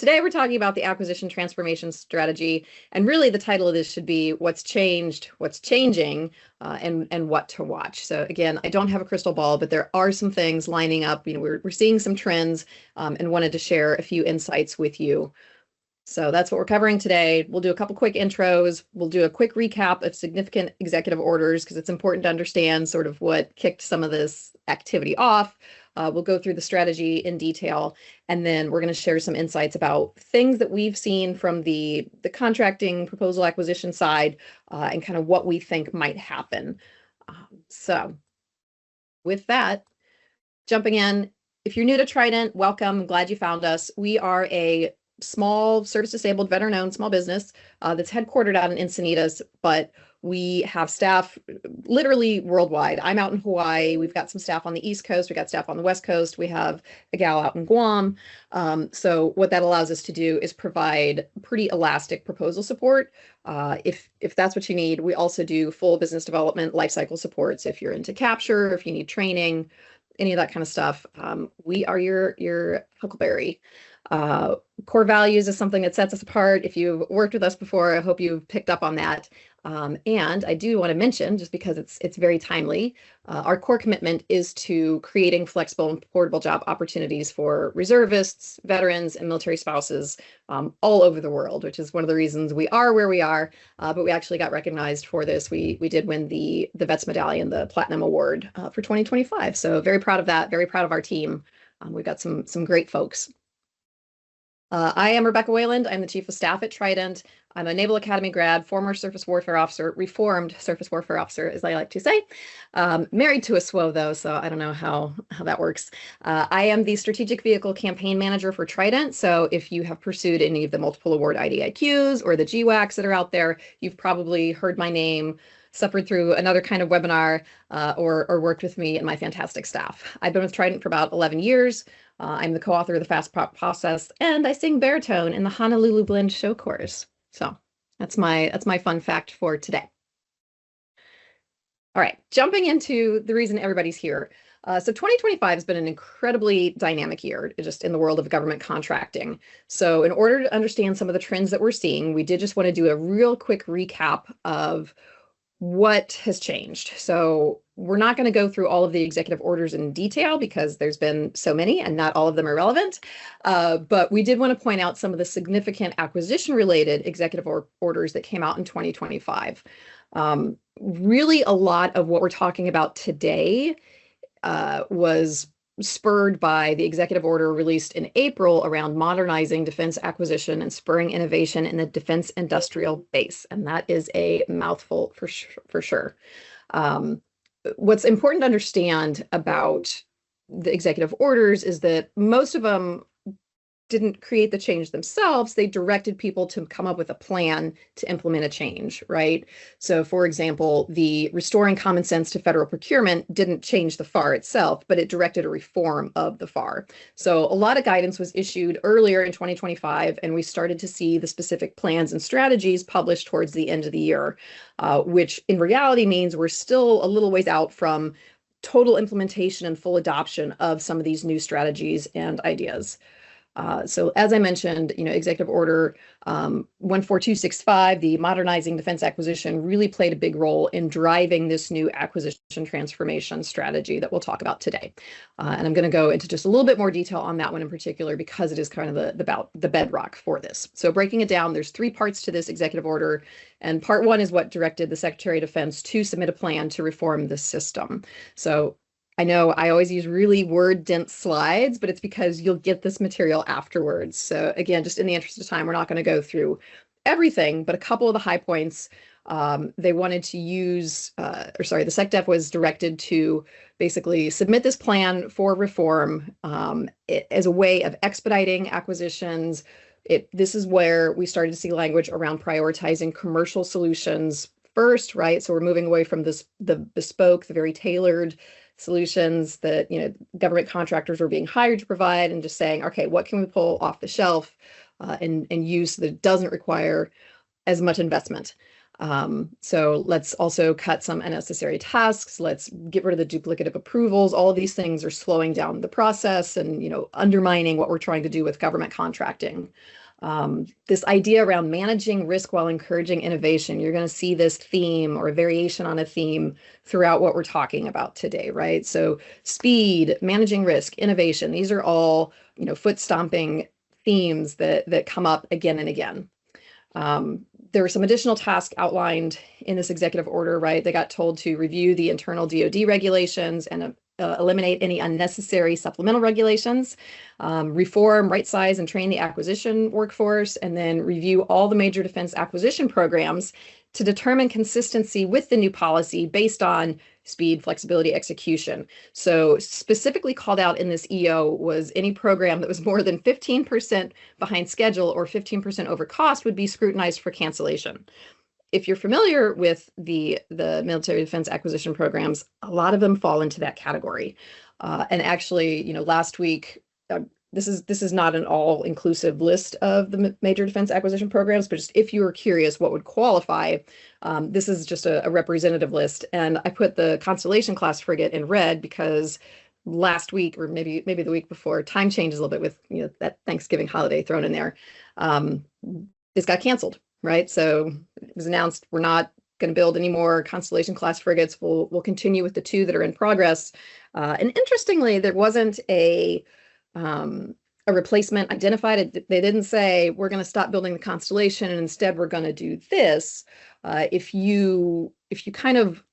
Today we're talking about the acquisition transformation strategy, and really the title of this should be What's Changed, What's Changing, and What to Watch. So again, I don't have a crystal ball, but there are some things lining up. We're seeing some trends and wanted to share a few insights with you. So that's what we're covering today. We'll do a couple quick intros. We'll do a quick recap of significant executive orders because it's important to understand sort of what kicked some of this activity off. We'll go through the strategy in detail, and then we're going to share some insights about things that we've seen from the contracting proposal acquisition side and kind of what we think might happen. So with that, jumping in, if you're new to Trident, welcome. I'm glad you found us. We are a small service-disabled, veteran-owned small business that's headquartered out in Encinitas, but we have staff literally worldwide. I'm out in Hawaii. We've got some staff on the East Coast. We got staff on the West Coast. We have a gal out in Guam. So what that allows us to do is provide pretty elastic proposal support. If that's what you need, we also do full business development lifecycle supports. If you're into capture, if you need training, any of that kind of stuff, we are your huckleberry. Core values is something that sets us apart. If you've worked with us before, I hope you've picked up on that. And I do want to mention, just because it's very timely, our core commitment is to creating flexible and portable job opportunities for reservists, veterans, and military spouses all over the world, which is one of the reasons we are where we are. But we actually got recognized for this. We did win the Vets Medallion, the Platinum Award for 2025. So very proud of that. Very proud of our team. We've got some great folks. I am Rebecca Wayland. I'm the Chief of Staff at Trident. I'm a Naval Academy grad, former surface warfare officer, reformed surface warfare officer, as I like to say. Married to a SWO, though, so I don't know how that works. I am the Strategic Vehicle Campaign Manager for Trident, so if you have pursued any of the multiple award IDIQs or the GWACs that are out there, you've probably heard my name, suffered through another kind of webinar, or worked with me and my fantastic staff. I've been with Trident for about 11 years. I'm the co-author of the Fast Prop Process, and I sing baritone in the Honolulu Blend show chorus. So that's my fun fact for today. All right, jumping into the reason everybody's here. So 2025 has been an incredibly dynamic year just in the world of government contracting. So in order to understand some of the trends that we're seeing, we did just want to do a real quick recap of what has changed. So we're not going to go through all of the executive orders in detail because there's been so many and not all of them are relevant. But we did want to point out some of the significant acquisition-related executive orders that came out in 2025. Really, a lot of what we're talking about today was spurred by the executive order released in April around modernizing defense acquisition and spurring innovation in the defense industrial base. And that is a mouthful for sure. What's important to understand about the executive orders is that most of them didn't create the change themselves. They directed people to come up with a plan to implement a change, right? So for example, the restoring common sense to federal procurement didn't change the FAR itself, but it directed a reform of the FAR. So a lot of guidance was issued earlier in 2025, and we started to see the specific plans and strategies published towards the end of the year, which in reality means we're still a little ways out from total implementation and full adoption of some of these new strategies and ideas. So as I mentioned, Executive Order 14265, the Modernizing Defense Acquisition, really played a big role in driving this new acquisition transformation strategy that we'll talk about today. And I'm going to go into just a little bit more detail on that one in particular because it is kind of the bedrock for this. So breaking it down, there's three parts to this executive order. And part one is what directed the Secretary of Defense to submit a plan to reform the system. So I know I always use really word-dense slides, but it's because you'll get this material afterwards. So again, just in the interest of time, we're not going to go through everything, but a couple of the high points. They wanted to use, the SecDef was directed to basically submit this plan for reform as a way of expediting acquisitions. This is where we started to see language around prioritizing commercial solutions first, right? So we're moving away from the bespoke, the very tailored solutions that government contractors were being hired to provide, and just saying, okay, what can we pull off the shelf and use that doesn't require as much investment? So let's also cut some unnecessary tasks. Let's get rid of the duplicative approvals. All of these things are slowing down the process and, undermining what we're trying to do with government contracting. This idea around managing risk while encouraging innovation, you're going to see this theme or a variation on a theme throughout what we're talking about today, right? So speed, managing risk, innovation, these are all, foot stomping themes that come up again and again. There were some additional tasks outlined in this executive order, right? They got told to review the internal DoD regulations and eliminate any unnecessary supplemental regulations, reform, right size, and train the acquisition workforce, and then review all the major defense acquisition programs to determine consistency with the new policy based on speed, flexibility, execution. So specifically called out in this EO was any program that was more than 15% behind schedule or 15% over cost would be scrutinized for cancellation. If you're familiar with the military defense acquisition programs, a lot of them fall into that category. And actually, last week, this is not an all-inclusive list of the major defense acquisition programs, but just if you were curious what would qualify, this is just a representative list. And I put the Constellation class frigate in red because last week, or maybe the week before, time changes a little bit with that Thanksgiving holiday thrown in there. This got canceled, right? So it was announced we're not going to build any more Constellation class frigates. We'll continue with the 2 that are in progress. And interestingly, there wasn't a replacement identified. They didn't say we're going to stop building the Constellation and instead we're going to do this. If you kind of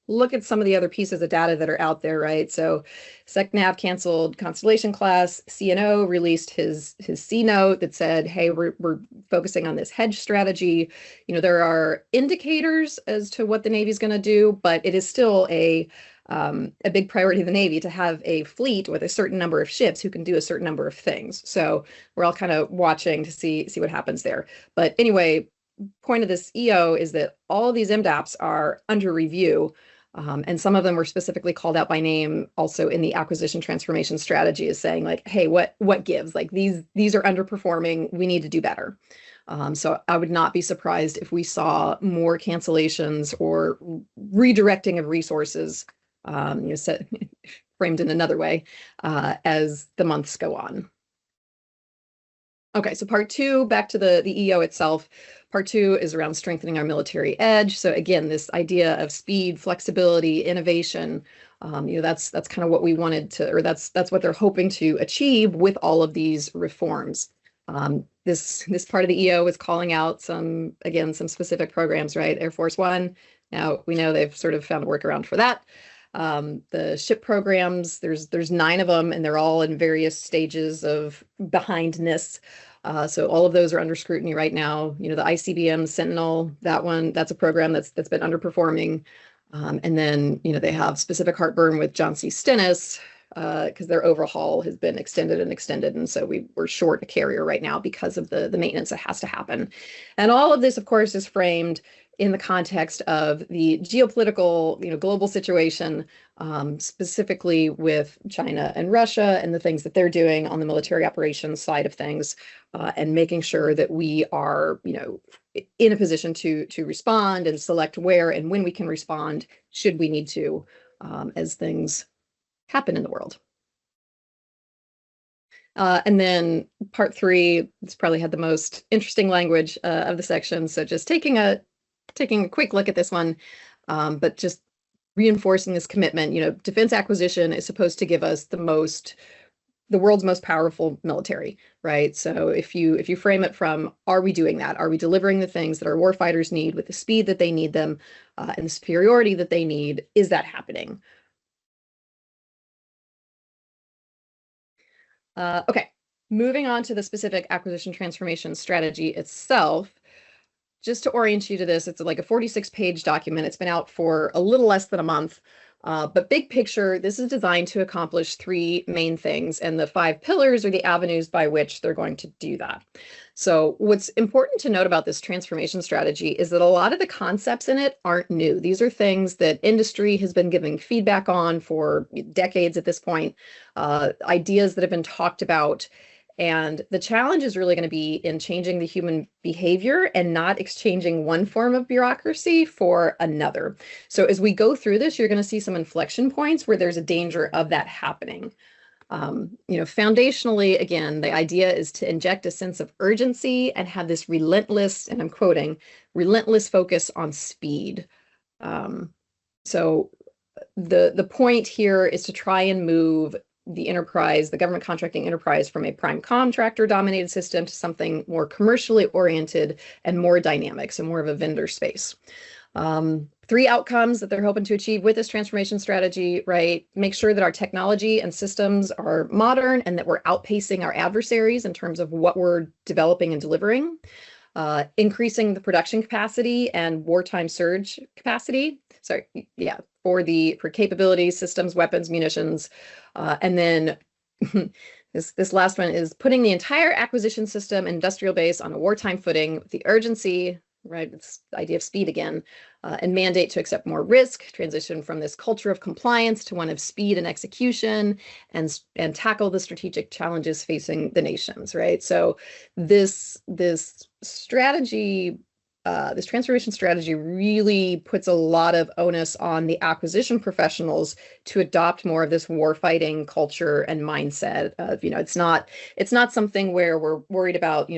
look at some of the other pieces of data that are out there, right? So SecNav canceled Constellation class. CNO released his C note that said, hey, we're focusing on this hedge strategy. There are indicators as to what the Navy's going to do, but it is still a big priority of the Navy to have a fleet with a certain number of ships who can do a certain number of things. So we're all kind of watching to see what happens there. But anyway, point of this EO is that all of these MDAPs are under review. And some of them were specifically called out by name also in the acquisition transformation strategy as saying like, hey, what gives? Like these are underperforming. We need to do better. So I would not be surprised if we saw more cancellations or redirecting of resources, framed in another way, as the months go on. Okay, so part 2, back to the EO itself. Part 2 is around strengthening our military edge. So again, this idea of speed, flexibility, innovation, that's kind of what we wanted to, or that's what they're hoping to achieve with all of these reforms. This part of the EO is calling out some specific programs, right? Air Force One. Now we know they've sort of found a workaround for that. The ship programs, there's 9 of them, and they're all in various stages of behindness. So all of those are under scrutiny right now. The ICBM Sentinel, that's a program that's been underperforming. And then, they have specific heartburn with John C. Stennis because their overhaul has been extended. And so we're short a carrier right now because of the maintenance that has to happen. And all of this, of course, is framed in the context of the geopolitical, global situation, specifically with China and Russia and the things that they're doing on the military operations side of things, and making sure that we are, in a position to respond and select where and when we can respond should we need to, as things happen in the world. And then part 3, it's probably had the most interesting language of the section. So just taking a quick look at this one, but just reinforcing this commitment. Defense acquisition is supposed to give us the world's most powerful military, right? So if you frame it from, are we doing that? Are we delivering the things that our warfighters need with the speed that they need them, and the superiority that they need? Is that happening? Okay, moving on to the specific acquisition transformation strategy itself. Just to orient you to this, it's like a 46-page document. It's been out for a little less than a month. But big picture, this is designed to accomplish 3 main things, and the 5 pillars are the avenues by which they're going to do that. So what's important to note about this transformation strategy is that a lot of the concepts in it aren't new. These are things that industry has been giving feedback on for decades at this point, ideas that have been talked about. And the challenge is really going to be in changing the human behavior and not exchanging one form of bureaucracy for another. So as we go through this, you're going to see some inflection points where there's a danger of that happening. Foundationally, again, the idea is to inject a sense of urgency and have this relentless, and I'm quoting, relentless focus on speed. So the point here is to try and move the enterprise, the government contracting enterprise, from a prime contractor dominated system to something more commercially oriented and more dynamic, so more of a vendor space. 3 outcomes that they're hoping to achieve with this transformation strategy, right? Make sure that our technology and systems are modern and that we're outpacing our adversaries in terms of what we're developing and delivering. Increasing the production capacity and wartime surge capacity. For capabilities, systems, weapons, munitions. And then this last one is putting the entire acquisition system industrial base on a wartime footing with the urgency, right? It's the idea of speed again, and mandate to accept more risk, transition from this culture of compliance to one of speed and execution, and tackle the strategic challenges facing the nations, right? So this strategy, this transformation strategy really puts a lot of onus on the acquisition professionals to adopt more of this warfighting culture and mindset of, it's not something where we're worried about,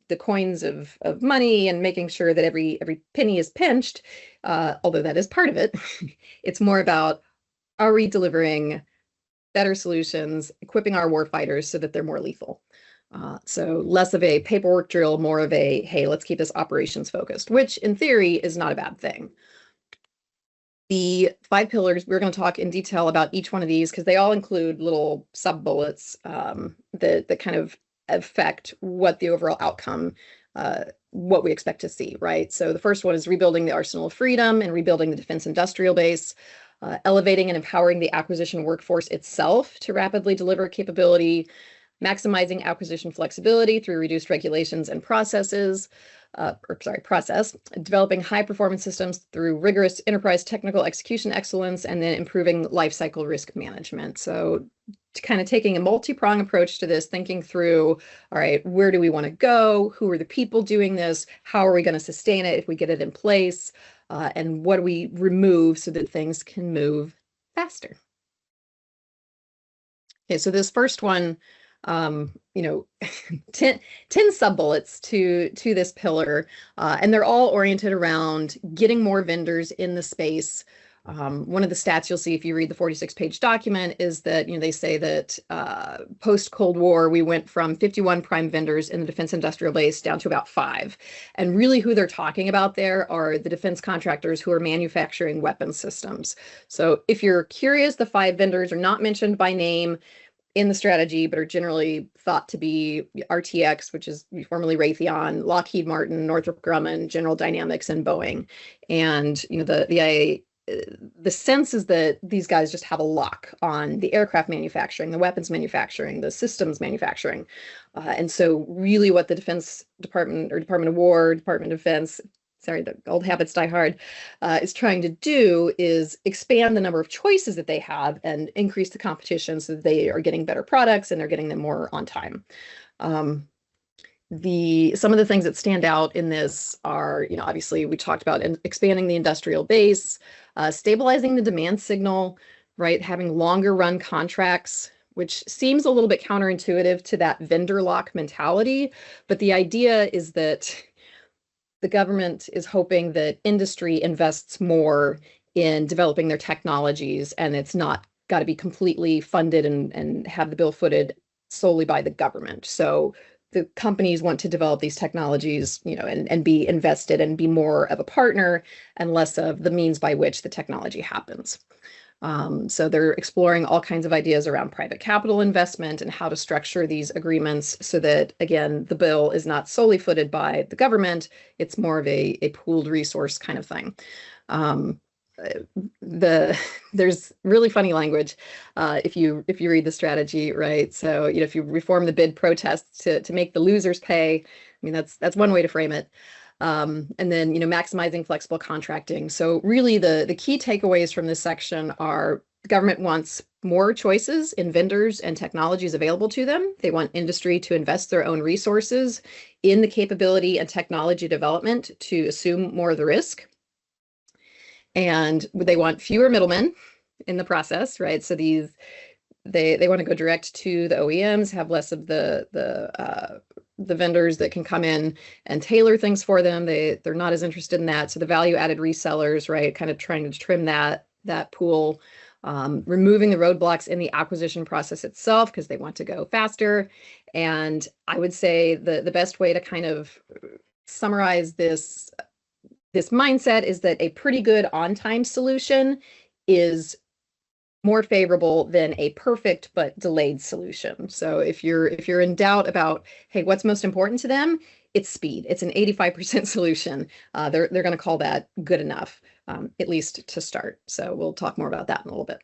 the coins of money and making sure that every penny is pinched, although that is part of it. It's more about, are we delivering better solutions, equipping our warfighters so that they're more lethal? So less of a paperwork drill, more of a, hey, let's keep this operations focused, which in theory is not a bad thing. The 5 pillars, we're going to talk in detail about each one of these because they all include little sub-bullets that kind of affect what the overall outcome, what we expect to see, right? So the first one is rebuilding the arsenal of freedom and rebuilding the defense industrial base, elevating and empowering the acquisition workforce itself to rapidly deliver capability, maximizing acquisition flexibility through reduced regulations and process, developing high performance systems through rigorous enterprise technical execution excellence, and then improving lifecycle risk management. So kind of taking a multi-pronged approach to this, thinking through, all right, where do we want to go? Who are the people doing this? How are we going to sustain it if we get it in place? And what do we remove so that things can move faster? Okay, so this first one, 10 sub-bullets to this pillar, and they're all oriented around getting more vendors in the space. One of the stats you'll see if you read the 46-page document is that, they say that post-Cold War, we went from 51 prime vendors in the defense industrial base down to about 5. And really who they're talking about there are the defense contractors who are manufacturing weapons systems. So if you're curious, the 5 vendors are not mentioned by name in the strategy, but are generally thought to be RTX, which is formerly Raytheon, Lockheed Martin, Northrop Grumman, General Dynamics, and Boeing. And the sense is that these guys just have a lock on the aircraft manufacturing, the weapons manufacturing, the systems manufacturing. And so really what the Defense Department or Department of War, Department of Defense, the old habits die hard, is trying to do is expand the number of choices that they have and increase the competition so that they are getting better products and they're getting them more on time. Some of the things that stand out in this are, obviously we talked about expanding the industrial base, stabilizing the demand signal, right? Having longer run contracts, which seems a little bit counterintuitive to that vendor lock mentality. But the idea is that the government is hoping that industry invests more in developing their technologies, and it's not got to be completely funded and have the bill footed solely by the government. So the companies want to develop these technologies, and be invested and be more of a partner and less of the means by which the technology happens. So they're exploring all kinds of ideas around private capital investment and how to structure these agreements so that, again, the bill is not solely footed by the government. It's more of a pooled resource kind of thing. There's really funny language if you read the strategy, right? So if you reform the bid protests to make the losers pay, that's one way to frame it. And then maximizing flexible contracting. So really the key takeaways from this section are The government wants more choices in vendors and technologies available to them. They want industry to invest their own resources in the capability and technology development to assume more of the risk. And they want fewer middlemen in the process, right? So they want to go direct to the OEMs, have less of the vendors that can come in and tailor things for them. They're not as interested in that. So the value added resellers, right, kind of trying to trim that pool, removing the roadblocks in the acquisition process itself because they want to go faster. And I would say the best way to kind of summarize this mindset is that a pretty good on-time solution is more favorable than a perfect but delayed solution. So if you're in doubt about, hey, what's most important to them, it's speed. It's an 85% solution. They're going to call that good enough, at least to start. So we'll talk more about that in a little bit.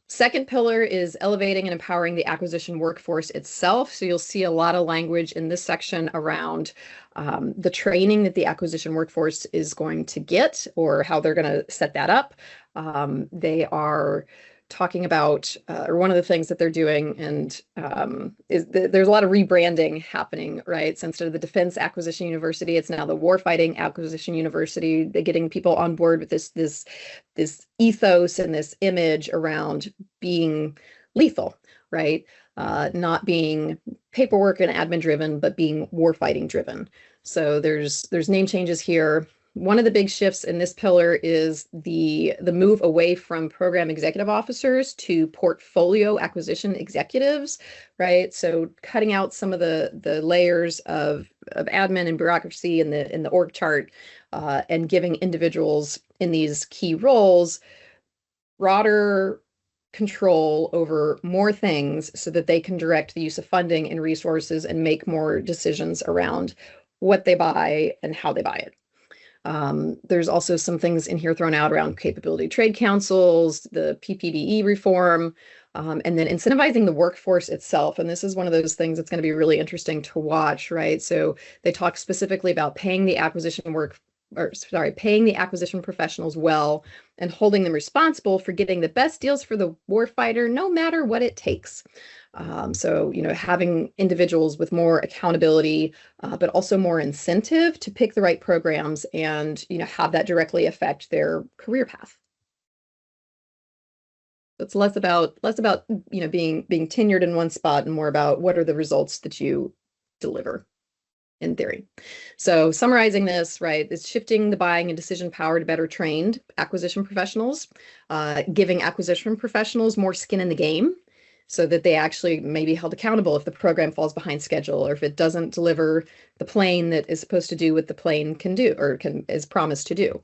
Second pillar is elevating and empowering the acquisition workforce itself. So you'll see a lot of language in this section around the training that the acquisition workforce is going to get or how they're going to set that up. They are talking about, or one of the things that they're doing, and there's a lot of rebranding happening, right? So instead of the Defense Acquisition University, it's now the Warfighting Acquisition University. They're getting people on board with this ethos and this image around being lethal, right? Not being paperwork and admin driven, but being warfighting driven. So there's name changes here. One of the big shifts in this pillar is the move away from program executive officers to portfolio acquisition executives, right? So cutting out some of the layers of admin and bureaucracy in the org chart, and giving individuals in these key roles broader control over more things so that they can direct the use of funding and resources and make more decisions around what they buy and how they buy it. There's also some things in here thrown out around capability trade councils, the PPBE reform, and then incentivizing the workforce itself. And this is one of those things that's going to be really interesting to watch, right? So they talk specifically about paying the acquisition professionals well and holding them responsible for getting the best deals for the warfighter, no matter what it takes. So, having individuals with more accountability, but also more incentive to pick the right programs and, have that directly affect their career path. So it's less about, being tenured in one spot and more about what are the results that you deliver in theory. So summarizing this, right, is shifting the buying and decision power to better trained acquisition professionals, giving acquisition professionals more skin in the game, so that they actually may be held accountable if the program falls behind schedule or if it doesn't deliver the plane that is supposed to do what the plane can do or is promised to do.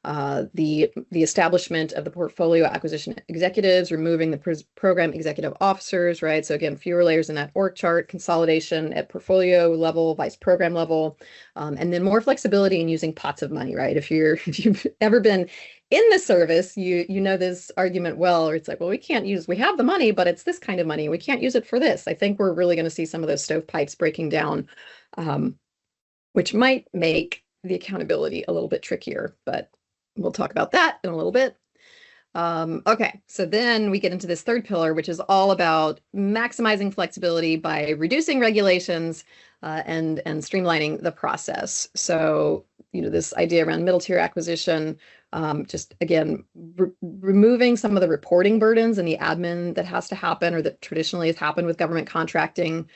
The establishment of the portfolio acquisition executives, removing the program executive officers, right? So again, fewer layers in that org chart, consolidation at portfolio level, vice program level, and then more flexibility in using pots of money, right? If you've ever been in the service, you know this argument well, or it's like, well, we have the money, but it's this kind of money. We can't use it for this. I think we're really going to see some of those stovepipes breaking down, which might make the accountability a little bit trickier, but we'll talk about that in a little bit. Okay, so then we get into this third pillar, which is all about maximizing flexibility by reducing regulations and streamlining the process. So, this idea around middle tier acquisition, just again, removing some of the reporting burdens and the admin that has to happen or that traditionally has happened with government contracting.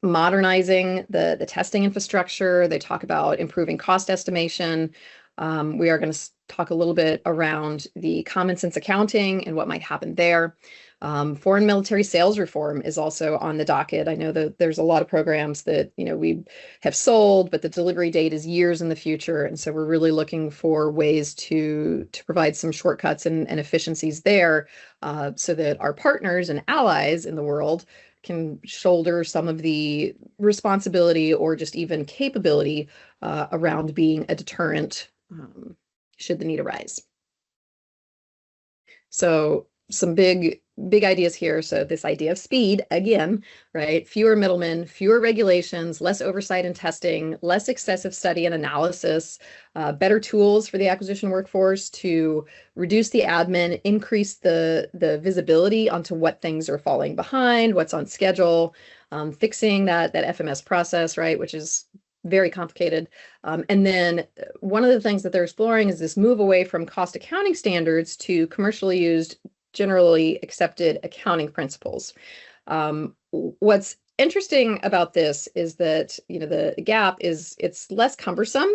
Modernizing the testing infrastructure. They talk about improving cost estimation. We are going to talk a little bit around the common sense accounting and what might happen there. Foreign military sales reform is also on the docket. I know that there's a lot of programs that, we have sold, but the delivery date is years in the future. And so we're really looking for ways to provide some shortcuts and efficiencies there, so that our partners and allies in the world can shoulder some of the responsibility or just even capability around being a deterrent should the need arise. So some big big ideas here. So this idea of speed, again, right? Fewer middlemen, fewer regulations, less oversight and testing, less excessive study and analysis, better tools for the acquisition workforce to reduce the admin, increase the visibility onto what things are falling behind, what's on schedule, fixing that FMS process, right? Which is very complicated. And then one of the things that they're exploring is this move away from cost accounting standards to commercially used, generally accepted accounting principles. What's interesting about this is that, you know, the gap is it's less cumbersome,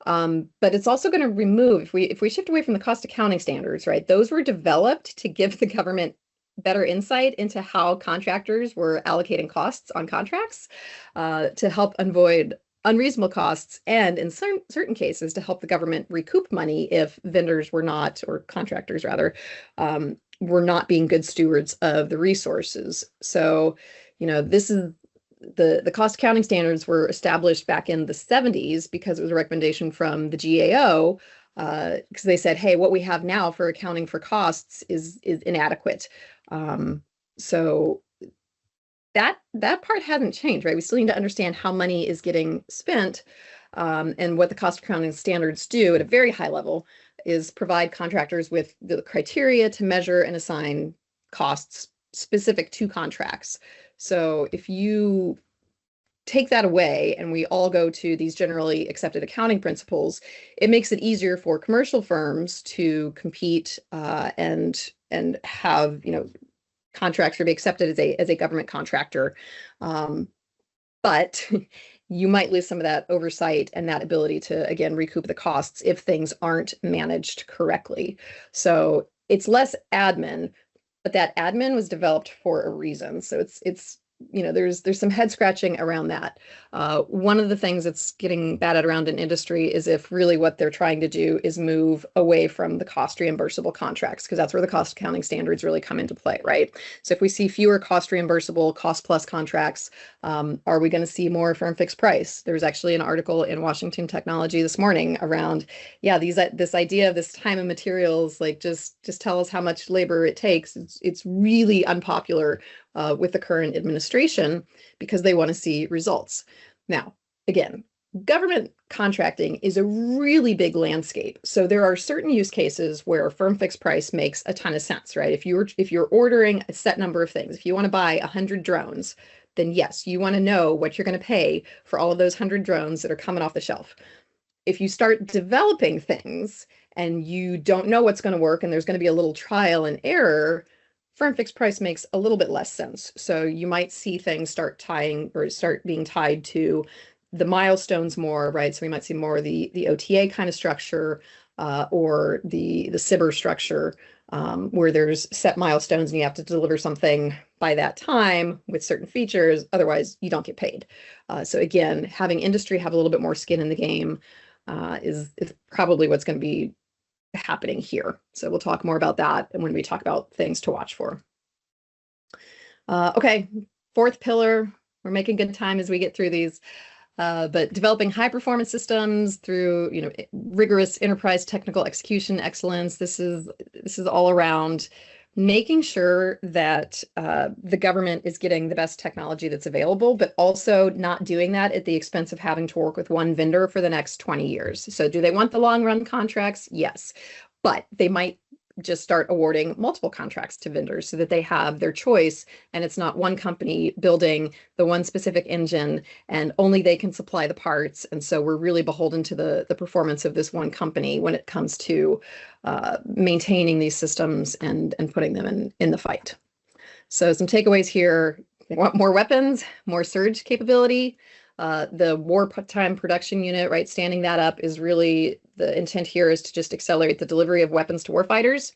but it's also going to remove, if we shift away from the cost accounting standards, right? Those were developed to give the government better insight into how contractors were allocating costs on contracts, to help avoid unreasonable costs, and in certain cases to help the government recoup money if vendors were not, or contractors rather, were not being good stewards of the resources. So, you know, this is the cost accounting standards were established back in the 70s because it was a recommendation from the GAO, because they said, hey, what we have now for accounting for costs is inadequate. So that part hasn't changed, right? We still need to understand how money is getting spent, and what the cost accounting standards do at a very high level is provide contractors with the criteria to measure and assign costs specific to contracts. So if you take that away and we all go to these generally accepted accounting principles, it makes it easier for commercial firms to compete, and have, you know, contracts to be accepted as a government contractor. But you might lose some of that oversight and that ability to, again, recoup the costs if things aren't managed correctly. So it's less admin, but that admin was developed for a reason. So it's you know, there's some head scratching around that. One of the things that's getting batted around in industry is if really what they're trying to do is move away from the cost reimbursable contracts, because that's where the cost accounting standards really come into play, right? So if we see fewer cost reimbursable, cost plus contracts, are we going to see more firm fixed price? There's actually an article in Washington Technology this morning around, yeah, this idea of this time and materials, like just tell us how much labor it takes. It's really unpopular with the current administration because they want to see results. Now, again, government contracting is a really big landscape. So there are certain use cases where firm fixed price makes a ton of sense, right? If you're ordering a set number of things, if you want to buy 100 drones, then yes, you want to know what you're going to pay for all of those 100 drones that are coming off the shelf. If you start developing things and you don't know what's going to work and there's going to be a little trial and error, firm fixed price makes a little bit less sense. So you might see things start being tied to the milestones more, right? So we might see more of the OTA kind of structure, or the CIBR structure, where there's set milestones and you have to deliver something by that time with certain features. Otherwise, you don't get paid. So again, having industry have a little bit more skin in the game is probably what's going to be happening here. So we'll talk more about that and when we talk about things to watch for. Okay, fourth pillar, we're making good time as we get through these, but developing high performance systems through, you know, rigorous enterprise technical execution excellence. This is all around making sure that the government is getting the best technology that's available, but also not doing that at the expense of having to work with one vendor for the next 20 years. So do they want the long run contracts? Yes, but they might just start awarding multiple contracts to vendors so that they have their choice and it's not one company building the one specific engine and only they can supply the parts. And so we're really beholden to the performance of this one company when it comes to maintaining these systems and putting them in the fight. So some takeaways here: they want more weapons, more surge capability. The wartime production unit, right, standing that up is really the intent here, is to just accelerate the delivery of weapons to warfighters.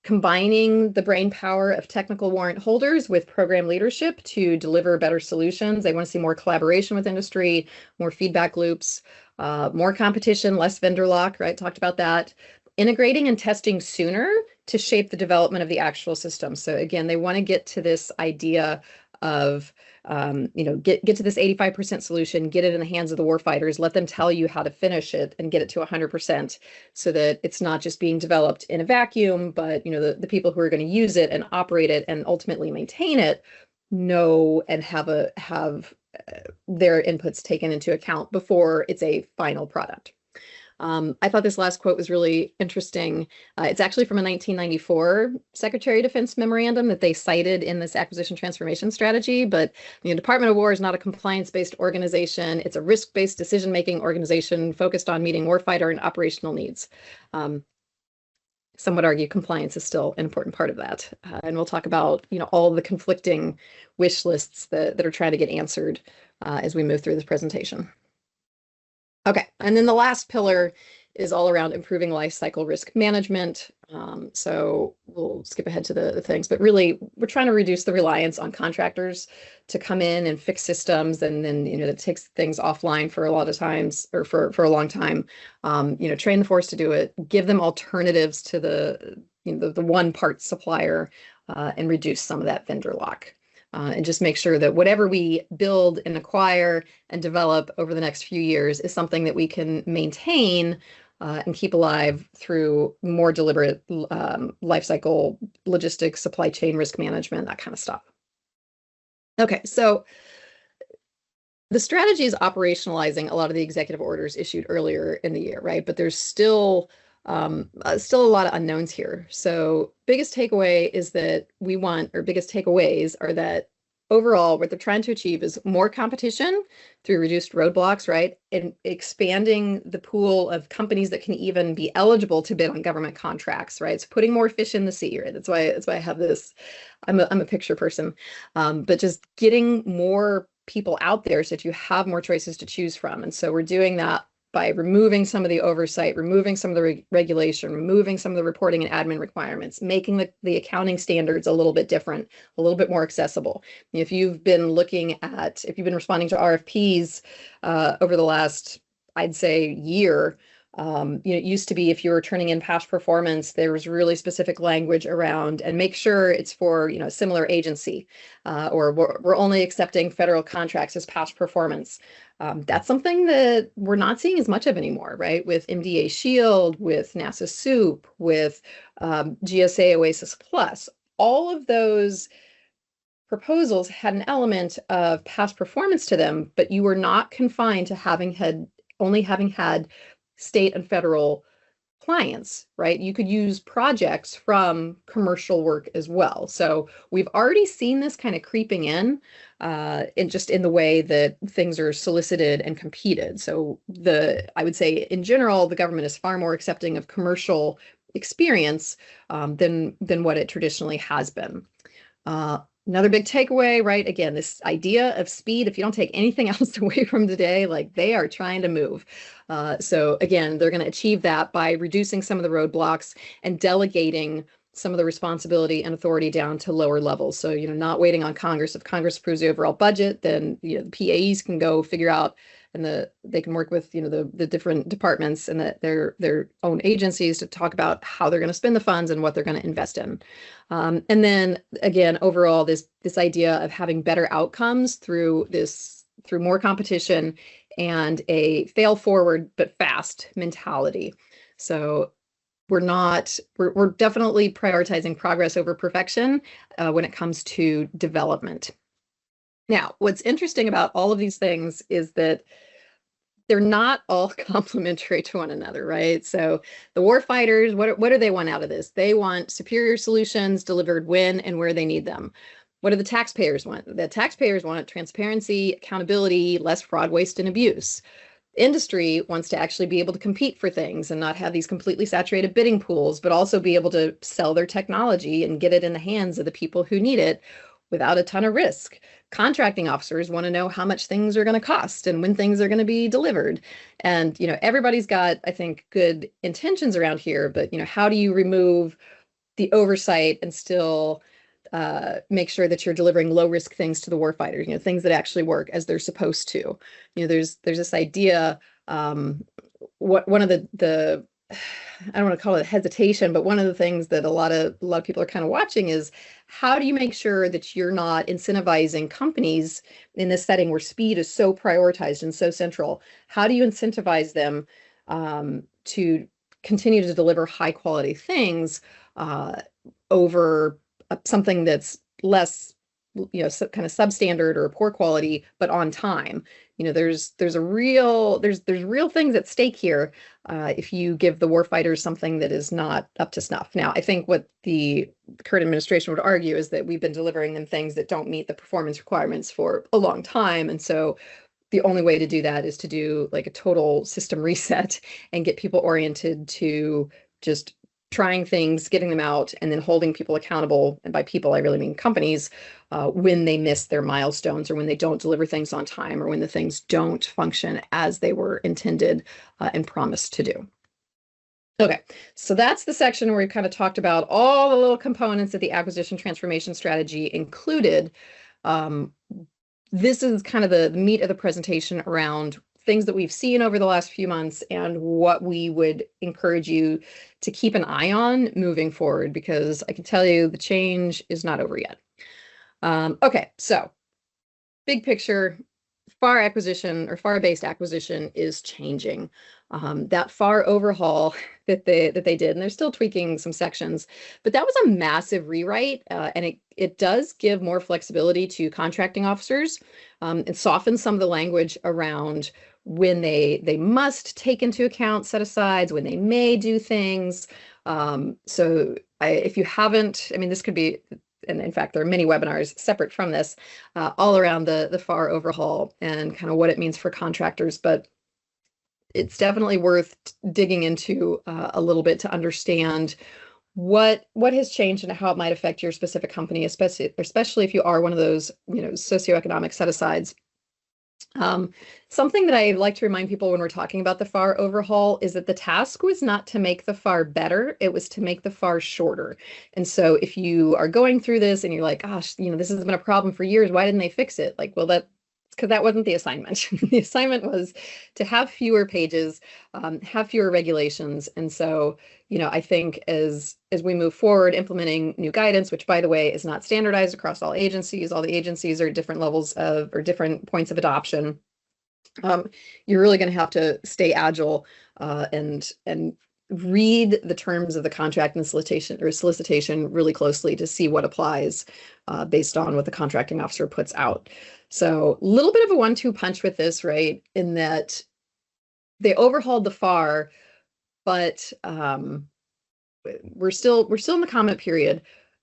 Combining the brain power of technical warrant holders with program leadership to deliver better solutions. They want to see more collaboration with industry, more feedback loops, more competition, less vendor lock, right? Talked about that. Integrating and testing sooner to shape the development of the actual system. So again, they want to get to this idea of, get to this 85% solution, get it in the hands of the warfighters, let them tell you how to finish it and get it to 100% so that it's not just being developed in a vacuum, but, the people who are going to use it and operate it and ultimately maintain it know and have their inputs taken into account before it's a final product. I thought this last quote was really interesting. It's actually from a 1994 Secretary of Defense memorandum that they cited in this acquisition transformation strategy. But the Department of War is not a compliance-based organization. It's a risk-based decision-making organization focused on meeting warfighter and operational needs. Some would argue compliance is still an important part of that. And we'll talk about, all the conflicting wish lists that are trying to get answered as we move through this presentation. Okay, and then the last pillar is all around improving life cycle risk management. So we'll skip ahead to the things, but really we're trying to reduce the reliance on contractors to come in and fix systems, and then that takes things offline for a lot of times, or for a long time. Train the force to do it, give them alternatives to the one part supplier, and reduce some of that vendor lock. And just make sure that whatever we build and acquire and develop over the next few years is something that we can maintain and keep alive through more deliberate life cycle logistics, supply chain risk management, that kind of stuff. Okay, so the strategy is operationalizing a lot of the executive orders issued earlier in the year, right? But there's still a lot of unknowns here. So biggest takeaway is that biggest takeaways are that overall, what they're trying to achieve is more competition through reduced roadblocks, right? And expanding the pool of companies that can even be eligible to bid on government contracts, right? It's putting more fish in the sea, right? That's why I have this. I'm a picture person, but just getting more people out there so that you have more choices to choose from. And so we're doing that by removing some of the oversight, removing some of the regulation, removing some of the reporting and admin requirements, making the accounting standards a little bit different, a little bit more accessible. If you've been responding to RFPs over the last, I'd say, year, it used to be if you were turning in past performance, there was really specific language around, and make sure it's for a similar agency, or we're only accepting federal contracts as past performance. That's something that we're not seeing as much of anymore, right? With MDA Shield, with NASA SOUP, with GSA Oasis Plus, all of those proposals had an element of past performance to them, but you were not confined to only having had state and federal clients, right? You could use projects from commercial work as well. So we've already seen this kind of creeping in the way that things are solicited and competed. So I would say in general, the government is far more accepting of commercial experience than what it traditionally has been. Another big takeaway, right? Again, this idea of speed, if you don't take anything else away from today, like they are trying to move. So again, they're going to achieve that by reducing some of the roadblocks and delegating some of the responsibility and authority down to lower levels. So, not waiting on Congress. If Congress approves the overall budget, then the PAEs can go figure out, and they can work with the different departments and their own agencies to talk about how they're going to spend the funds and what they're going to invest in. And then again, overall, this idea of having better outcomes through more competition and a fail forward but fast mentality. So we're definitely prioritizing progress over perfection when it comes to development. Now, what's interesting about all of these things is that they're not all complementary to one another, right? So the warfighters, what do they want out of this? They want superior solutions delivered when and where they need them. What do the taxpayers want? The taxpayers want transparency, accountability, less fraud, waste, and abuse. Industry wants to actually be able to compete for things and not have these completely saturated bidding pools, but also be able to sell their technology and get it in the hands of the people who need it without a ton of risk. Contracting officers want to know how much things are going to cost and when things are going to be delivered. And, everybody's got, I think, good intentions around here, but, how do you remove the oversight and still make sure that you're delivering low risk things to the warfighters, things that actually work as they're supposed to? There's this idea, one of the I don't want to call it hesitation, but one of the things that a lot of people are kind of watching is how do you make sure that you're not incentivizing companies in this setting where speed is so prioritized and so central? How do you incentivize them to continue to deliver high quality things over something that's less, kind of substandard or poor quality, but on time? There's real things at stake here if you give the warfighters something that is not up to snuff. Now, I think what the current administration would argue is that we've been delivering them things that don't meet the performance requirements for a long time, and so the only way to do that is to do like a total system reset and get people oriented to just trying things, getting them out, and then holding people accountable. And by people, I really mean companies, when they miss their milestones or when they don't deliver things on time or when the things don't function as they were intended and promised to do. Okay, so that's the section where we've kind of talked about all the little components that the acquisition transformation strategy included. This is kind of the meat of the presentation around things that we've seen over the last few months and what we would encourage you to keep an eye on moving forward, because I can tell you the change is not over yet. Okay, so big picture, FAR acquisition or FAR-based acquisition is changing. That FAR overhaul that they did, and they're still tweaking some sections, but that was a massive rewrite, and it does give more flexibility to contracting officers. It softens some of the language around when they must take into account set-asides, when they may do things. So if you haven't, I mean, this could be, and in fact, there are many webinars separate from this, all around the FAR overhaul and kind of what it means for contractors, but it's definitely worth digging into a little bit to understand what has changed and how it might affect your specific company, especially if you are one of those, socioeconomic set-asides. Something that I like to remind people when we're talking about the FAR overhaul is that the task was not to make the FAR better, it was to make the FAR shorter. And so if you are going through this and you're like, gosh, this has been a problem for years, why didn't they fix it? Like, well, because that wasn't the assignment. The assignment was to have fewer pages, have fewer regulations. And so, I think as we move forward, implementing new guidance, which by the way, is not standardized across all the agencies are at different levels of, or different points of adoption. You're really going to have to stay agile and read the terms of the contract and solicitation really closely to see what applies based on what the contracting officer puts out. So a little bit of a 1-2 punch with this, right? In that they overhauled the FAR, but we're still in the comment period,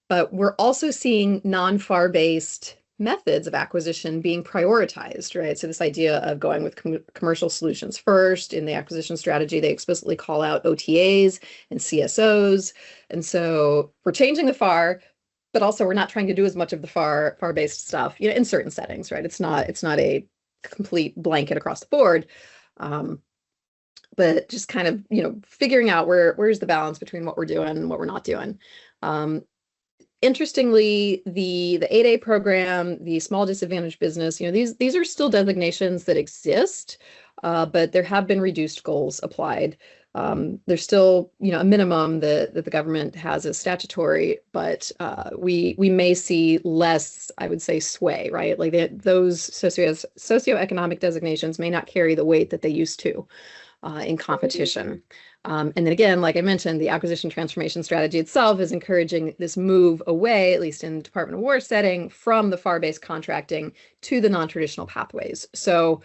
but we're also seeing non-FAR based methods of acquisition being prioritized, right? So this idea of going with commercial solutions first in the acquisition strategy, they explicitly call out OTAs and CSOs. And so we're changing the FAR, but also we're not trying to do as much of the FAR-based stuff, in certain settings, right? It's not a complete blanket across the board, but just kind of, figuring out where's the balance between what we're doing and what we're not doing. Interestingly, the 8A program, the small disadvantaged business, these are still designations that exist, but there have been reduced goals applied. There's still, a minimum that the government has as statutory, but we may see less, I would say, sway, right? Like those socioeconomic designations may not carry the weight that they used to in competition. And then again, like I mentioned, the acquisition transformation strategy itself is encouraging this move away, at least in Department of War setting, from the FAR-based contracting to the non-traditional pathways. So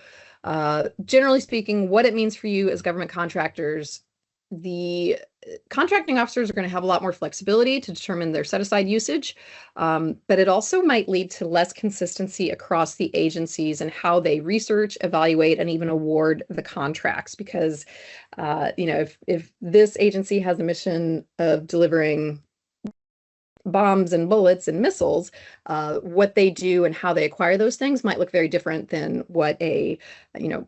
generally speaking, what it means for you as government contractors, the contracting officers are going to have a lot more flexibility to determine their set-aside usage, but it also might lead to less consistency across the agencies and how they research, evaluate, and even award the contracts. Because, if this agency has a mission of delivering bombs and bullets and missiles, what they do and how they acquire those things might look very different than what a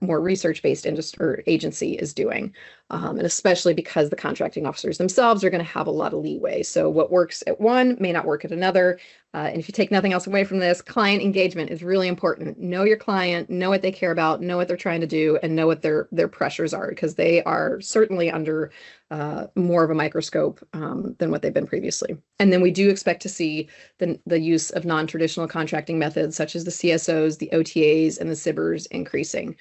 more research-based industry or agency is doing, and especially because the contracting officers themselves are going to have a lot of leeway. So what works at one may not work at another. And if you take nothing else away from this, client engagement is really important. Know your client, know what they care about, know what they're trying to do, and know what their pressures are, because they are certainly under more of a microscope than what they've been previously. And then we do expect to see the use of non-traditional contracting methods such as the CSOs, the OTAs, and the SIBRs increasing.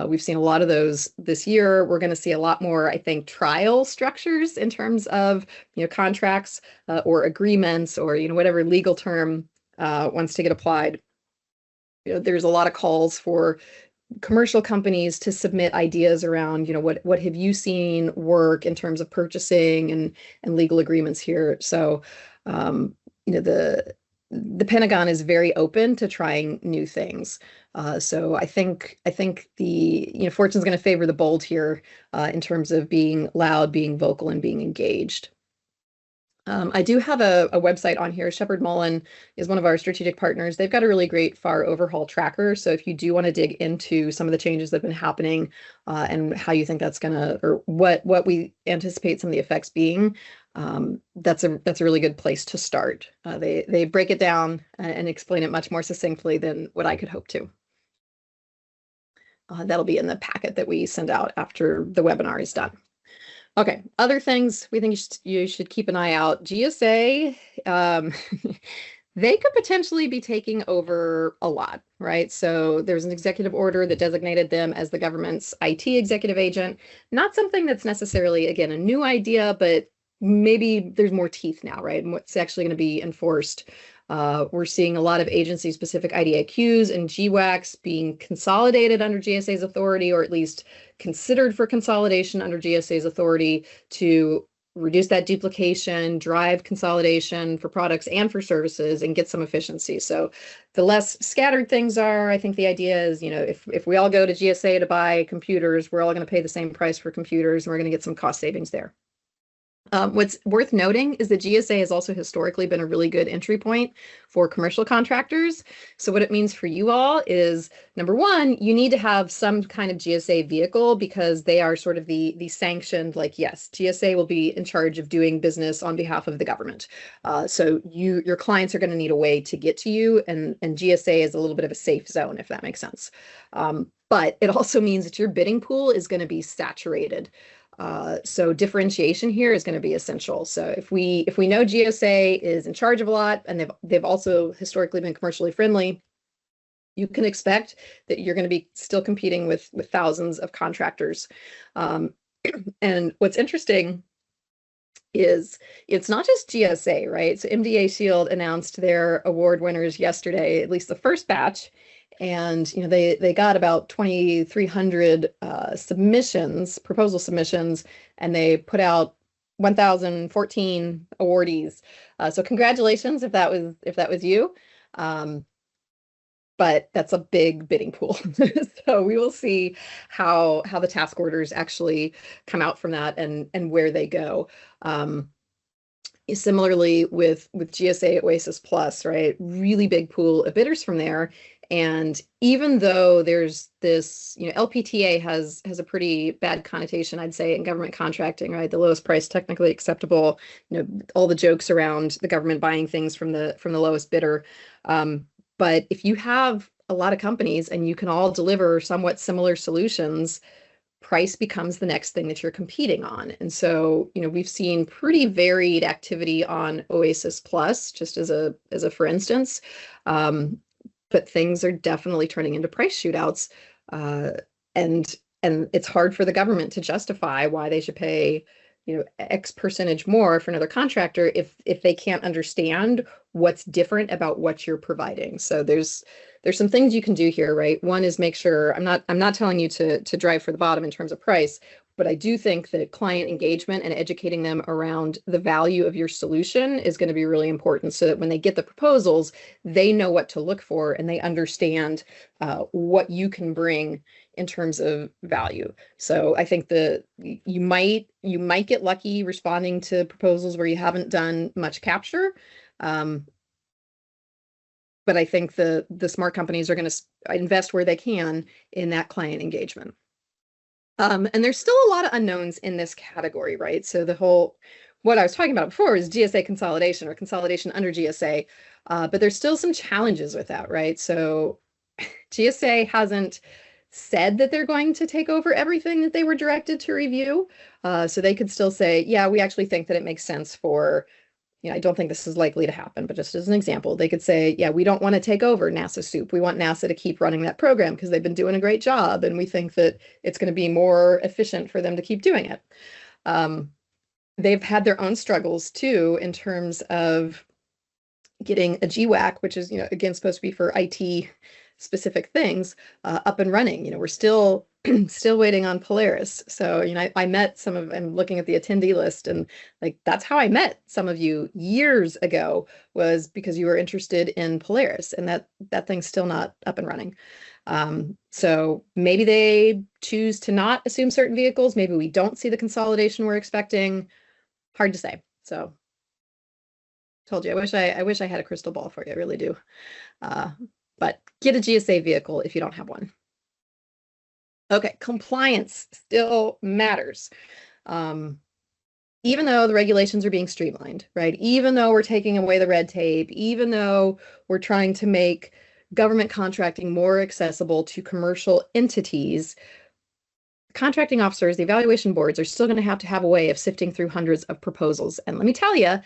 We've seen a lot of those this year. We're going to see a lot more, I think, trial structures in terms of contracts or agreements or whatever legal term wants to get applied. There's a lot of calls for commercial companies to submit ideas around, what have you seen work in terms of purchasing and legal agreements here. So, the Pentagon is very open to trying new things. So I think the fortune's going to favor the bold here in terms of being loud, being vocal, and being engaged. I do have a website on here. Shepard Mullen is one of our strategic partners. They've got a really great FAR overhaul tracker. So if you do want to dig into some of the changes that have been happening and how you think that's going to, or what we anticipate some of the effects being, that's a really good place to start. They break it down and explain it much more succinctly than what I could hope to. That'll be in the packet that we send out after the webinar is done. Okay, other things we think you should keep an eye out. GSA, they could potentially be taking over a lot, right? So there's an executive order that designated them as the government's IT executive agent. Not something that's necessarily, again, a new idea, but maybe there's more teeth now, right? And what's actually going to be enforced. We're seeing a lot of agency-specific IDIQs and GWACs being consolidated under GSA's authority, or at least considered for consolidation under GSA's authority to reduce that duplication, drive consolidation for products and for services, and get some efficiency. So the less scattered things are, I think the idea is, if we all go to GSA to buy computers, we're all going to pay the same price for computers, and we're going to get some cost savings there. What's worth noting is that GSA has also historically been a really good entry point for commercial contractors. So what it means for you all is, number one, you need to have some kind of GSA vehicle because they are sort of the sanctioned, yes, GSA will be in charge of doing business on behalf of the government. So your clients are going to need a way to get to you, and GSA is a little bit of a safe zone, if that makes sense. But it also means that your bidding pool is going to be saturated. So differentiation here is going to be essential. So if we know GSA is in charge of a lot, and they've also historically been commercially friendly, you can expect that you're going to be still competing with thousands of contractors. And what's interesting is it's not just GSA, right? So MDA Shield announced their award winners yesterday, at least the first batch. And they got about 2,300 proposal submissions, and they put out 1,014 awardees. So congratulations if that was you. But that's a big bidding pool. So we will see how the task orders actually come out from that and where they go. Similarly with GSA Oasis Plus, right? Really big pool of bidders from there. And even though there's this, LPTA has a pretty bad connotation, I'd say, in government contracting, right? The lowest price technically acceptable, all the jokes around the government buying things from the lowest bidder. But if you have a lot of companies and you can all deliver somewhat similar solutions, price becomes the next thing that you're competing on. And so, we've seen pretty varied activity on Oasis Plus, just as a for instance. But things are definitely turning into price shootouts, and it's hard for the government to justify why they should pay, X percentage more for another contractor if they can't understand what's different about what you're providing. So there's some things you can do here, right? One is make sure I'm not telling you to drive for the bottom in terms of price, but I do think that client engagement and educating them around the value of your solution is going to be really important, so that when they get the proposals, they know what to look for and they understand what you can bring in terms of value. So I think you might get lucky responding to proposals where you haven't done much capture. But I think the smart companies are going to invest where they can in that client engagement. And there's still a lot of unknowns in this category, right? So what I was talking about before is GSA consolidation or consolidation under GSA, but there's still some challenges with that, right? So GSA hasn't said that they're going to take over everything that they were directed to review. So they could still say, yeah, we actually think that it makes sense for, I don't think this is likely to happen, but just as an example, they could say, yeah, we don't want to take over NASA soup. We want NASA to keep running that program because they've been doing a great job. And we think that it's going to be more efficient for them to keep doing it. They've had their own struggles too, in terms of getting a GWAC, which is, again, supposed to be for IT specific things, up and running. We're still waiting on Polaris. So, I met I'm looking at the attendee list, and like, that's how I met some of you years ago, was because you were interested in Polaris, and that thing's still not up and running. So maybe they choose to not assume certain vehicles. Maybe we don't see the consolidation we're expecting. Hard to say. So told you, I wish I had a crystal ball for you. I really do. But get a GSA vehicle if you don't have one. Okay, compliance still matters. Even though the regulations are being streamlined, right? Even though we're taking away the red tape, even though we're trying to make government contracting more accessible to commercial entities, contracting officers, the evaluation boards are still going to have a way of sifting through hundreds of proposals. And let me tell you,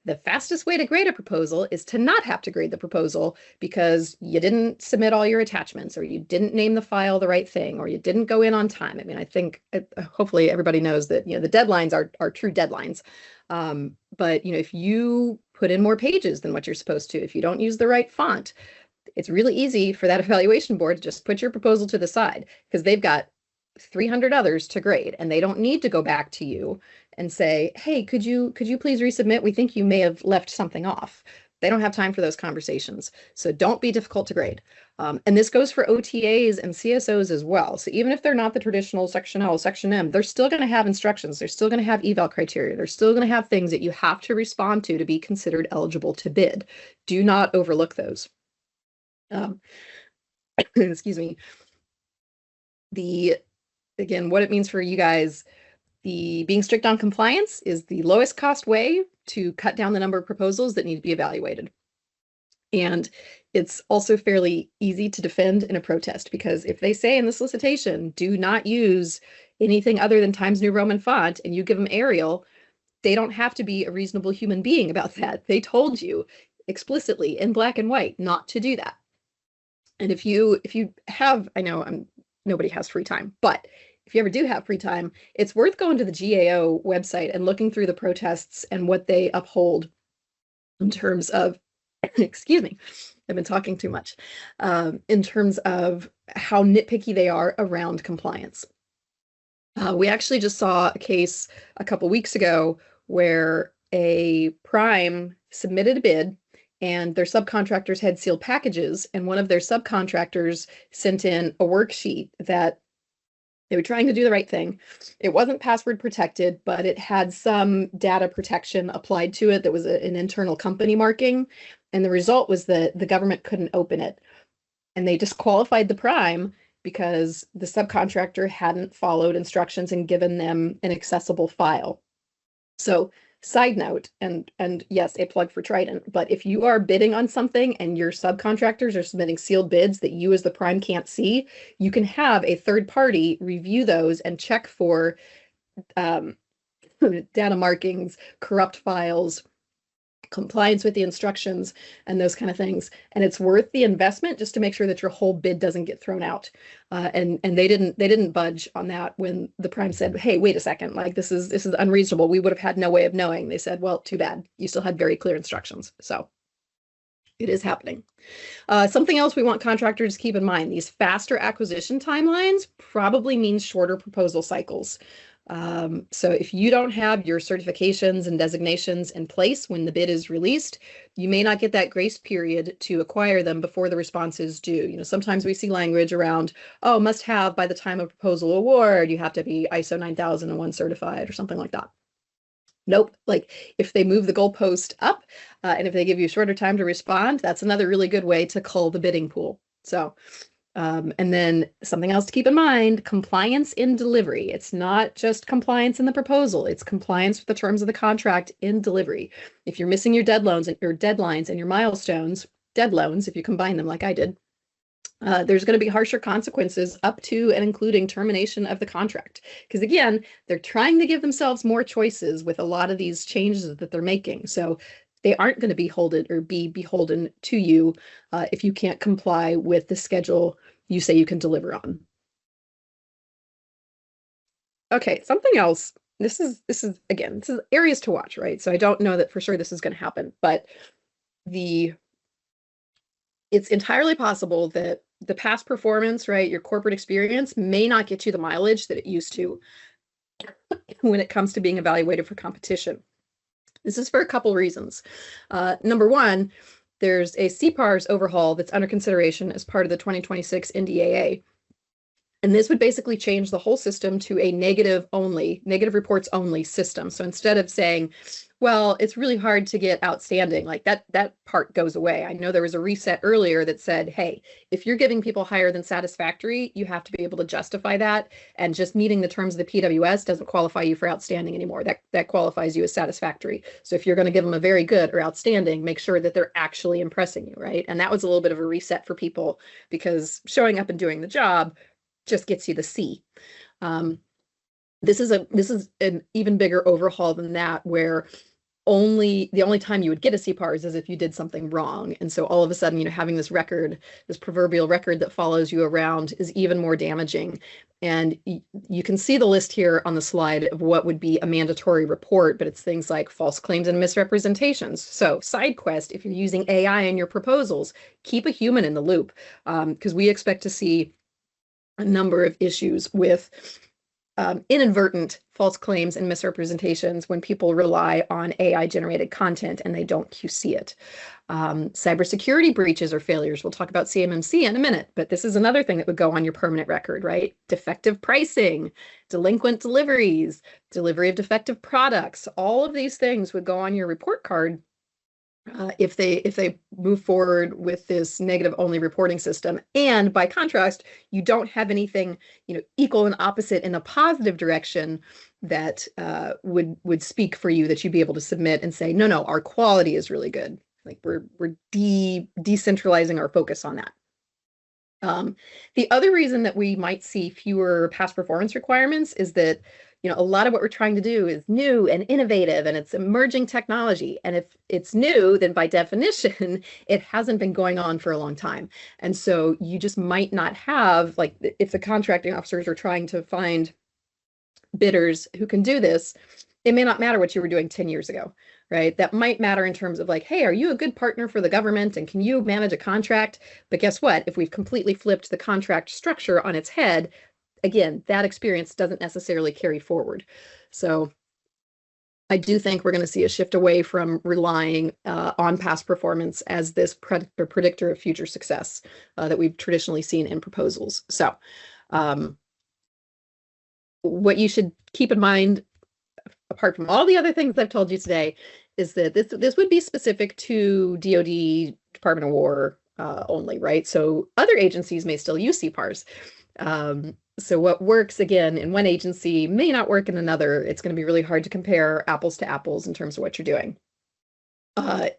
the fastest way to grade a proposal is to not have to grade the proposal because you didn't submit all your attachments, or you didn't name the file the right thing, or you didn't go in on time. I mean, I think hopefully everybody knows that, the deadlines are true deadlines. But, if you put in more pages than what you're supposed to, if you don't use the right font, it's really easy for that evaluation board to just put your proposal to the side because they've got 300 others to grade, and they don't need to go back to you and say, hey, could you please resubmit? We think you may have left something off. They don't have time for those conversations. So don't be difficult to grade. And this goes for OTAs and CSOs as well. So even if they're not the traditional Section L, Section M, they're still going to have instructions. They're still going to have eval criteria. They're still going to have things that you have to respond to be considered eligible to bid. Do not overlook those. Excuse me. Again, what it means for you guys, being strict on compliance is the lowest cost way to cut down the number of proposals that need to be evaluated. And it's also fairly easy to defend in a protest, because if they say in the solicitation, do not use anything other than Times New Roman font, and you give them Arial, they don't have to be a reasonable human being about that. They told you explicitly in black and white not to do that. And if you have, I know nobody has free time, but if you ever do have free time, it's worth going to the GAO website and looking through the protests and what they uphold in terms of, excuse me, I've been talking too much, in terms of how nitpicky they are around compliance. We actually just saw a case a couple weeks ago where a prime submitted a bid and their subcontractors had sealed packages, and one of their subcontractors sent in a worksheet that they were trying to do the right thing. It wasn't password protected, but it had some data protection applied to it that was an internal company marking. And the result was that the government couldn't open it. And they disqualified the prime because the subcontractor hadn't followed instructions and given them an accessible file. So, side note, and yes, a plug for Trident, but if you are bidding on something and your subcontractors are submitting sealed bids that you as the prime can't see, you can have a third party review those and check for data markings, corrupt files, compliance with the instructions, and those kind of things. And it's worth the investment just to make sure that your whole bid doesn't get thrown out. And they didn't budge on that when the prime said, hey, wait a second, like this is unreasonable. We would have had no way of knowing. They said, well, too bad. You still had very clear instructions. So it is happening. Something else we want contractors to keep in mind, these faster acquisition timelines probably means shorter proposal cycles. So if you don't have your certifications and designations in place when the bid is released, you may not get that grace period to acquire them before the response is due. Sometimes we see language around, oh, must have by the time of proposal award, you have to be ISO 9001 certified or something like that. Nope. Like if they move the goalpost up and if they give you shorter time to respond, that's another really good way to cull the bidding pool. So and then something else to keep in mind, compliance in delivery. It's not just compliance in the proposal, it's compliance with the terms of the contract in delivery. If you're missing your deadlines and your milestones, dead loans, if you combine them like I did, There's going to be harsher consequences up to and including termination of the contract. Because again, they're trying to give themselves more choices with a lot of these changes that they're making. So they aren't going to be beholden to you if you can't comply with the schedule you say you can deliver on. Okay, something else. This is again, this is areas to watch, right? So I don't know that for sure this is going to happen, but it's entirely possible that the past performance, right, your corporate experience may not get you the mileage that it used to when it comes to being evaluated for competition. This is for a couple reasons. Number one, there's a CPARS overhaul that's under consideration as part of the 2026 NDAA. And this would basically change the whole system to a negative reports only system. So instead of saying, well, it's really hard to get outstanding, like that part goes away. I know there was a reset earlier that said, hey, if you're giving people higher than satisfactory, you have to be able to justify that. And just meeting the terms of the PWS doesn't qualify you for outstanding anymore. That qualifies you as satisfactory. So if you're going to give them a very good or outstanding, make sure that they're actually impressing you, right? And that was a little bit of a reset for people because showing up and doing the job just gets you the C. This is an even bigger overhaul than that, where the only time you would get a CPARS is if you did something wrong. And so all of a sudden, having this record, this proverbial record that follows you around is even more damaging. And you can see the list here on the slide of what would be a mandatory report, but it's things like false claims and misrepresentations. So side quest, if you're using AI in your proposals, keep a human in the loop, because we expect to see a number of issues with inadvertent false claims and misrepresentations when people rely on AI generated content and they don't QC it. Cybersecurity breaches or failures. We'll talk about CMMC in a minute, but this is another thing that would go on your permanent record, right? Defective pricing, delinquent deliveries, delivery of defective products. All of these things would go on your report card if they move forward with this negative only reporting system. And by contrast, you don't have anything equal and opposite in a positive direction that would speak for you, that you'd be able to submit and say, no, our quality is really good. Like we're decentralizing our focus on that. The other reason that we might see fewer past performance requirements is that a lot of what we're trying to do is new and innovative, and it's emerging technology. And if it's new, then by definition, it hasn't been going on for a long time. And so you just might not have, like, if the contracting officers are trying to find bidders who can do this, it may not matter what you were doing 10 years ago, right? That might matter in terms of like, hey, are you a good partner for the government and can you manage a contract? But guess what? If we've completely flipped the contract structure on its head, again, that experience doesn't necessarily carry forward. So I do think we're going to see a shift away from relying on past performance as this predictor of future success that we've traditionally seen in proposals. So what you should keep in mind, apart from all the other things I've told you today, is that this would be specific to DoD, Department of War only, right? So other agencies may still use CPARS. So what works, again, in one agency may not work in another. It's going to be really hard to compare apples to apples in terms of what you're doing.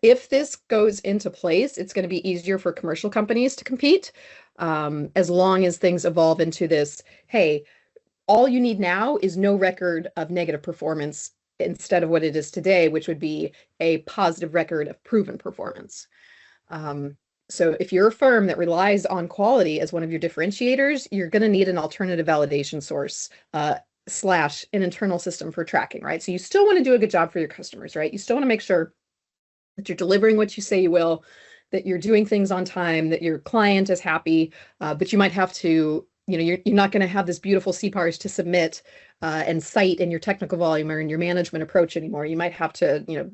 If this goes into place, it's going to be easier for commercial companies to compete, as long as things evolve into this, hey, all you need now is no record of negative performance instead of what it is today, which would be a positive record of proven performance. So if you're a firm that relies on quality as one of your differentiators, you're going to need an alternative validation source / an internal system for tracking, right? So you still want to do a good job for your customers, right? You still want to make sure that you're delivering what you say you will, that you're doing things on time, that your client is happy, but you might have to, you're not going to have this beautiful CPARS to submit and cite in your technical volume or in your management approach anymore. You might have to,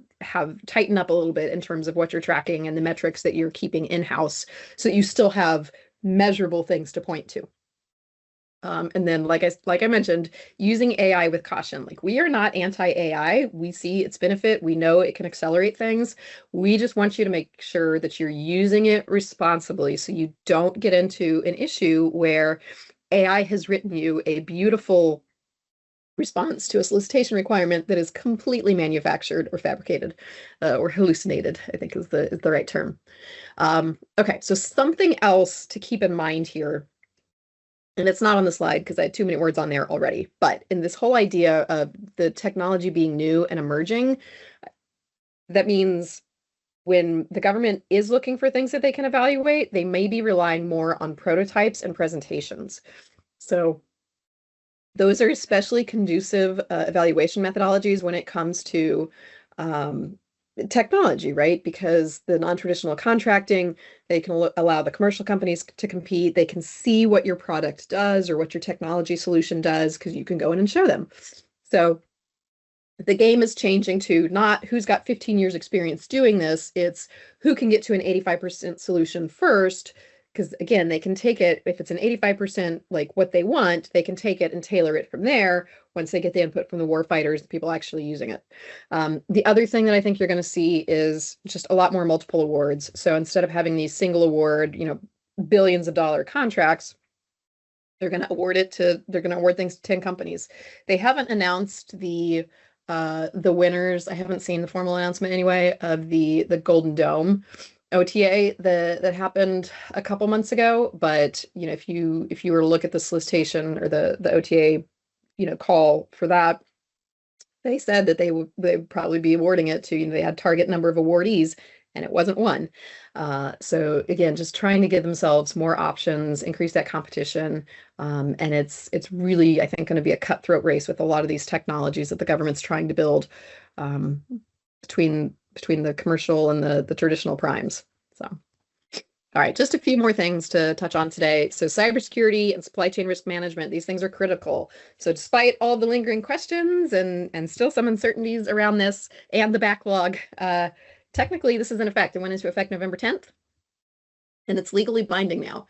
tighten up a little bit in terms of what you're tracking and the metrics that you're keeping in-house so that you still have measurable things to point to. And then, like I mentioned, using AI with caution. Like, we are not anti-AI. We see its benefit. We know it can accelerate things. We just want you to make sure that you're using it responsibly so you don't get into an issue where AI has written you a beautiful response to a solicitation requirement that is completely manufactured or fabricated or hallucinated, I think is the right term. Okay, so something else to keep in mind here, and it's not on the slide because I had too many words on there already, but in this whole idea of the technology being new and emerging, that means when the government is looking for things that they can evaluate, they may be relying more on prototypes and presentations. So those are especially conducive evaluation methodologies when it comes to technology, right? Because the non-traditional contracting, they can allow the commercial companies to compete. They can see what your product does or what your technology solution does because you can go in and show them. So the game is changing to not who's got 15 years experience doing this, it's who can get to an 85% solution first. Because again, they can take it, if it's an 85% like what they want, they can take it and tailor it from there once they get the input from the war fighters, the people actually using it. The other thing that I think you're going to see is just a lot more multiple awards. So instead of having these single award, billions of dollar contracts, they're going to award things to 10 companies. They haven't announced the winners. I haven't seen the formal announcement anyway of the Golden Dome OTA that happened a couple months ago. But if you were to look at the solicitation or the OTA, call for that, they said that they'd probably be awarding it to, they had target number of awardees, and it wasn't one. So again, just trying to give themselves more options, increase that competition. And it's really, I think, going to be a cutthroat race with a lot of these technologies that the government's trying to build between the commercial and the traditional primes. So, all right, just a few more things to touch on today. So cybersecurity and supply chain risk management, these things are critical. So despite all the lingering questions and still some uncertainties around this and the backlog, technically this is in effect. It went into effect November 10th, and it's legally binding now.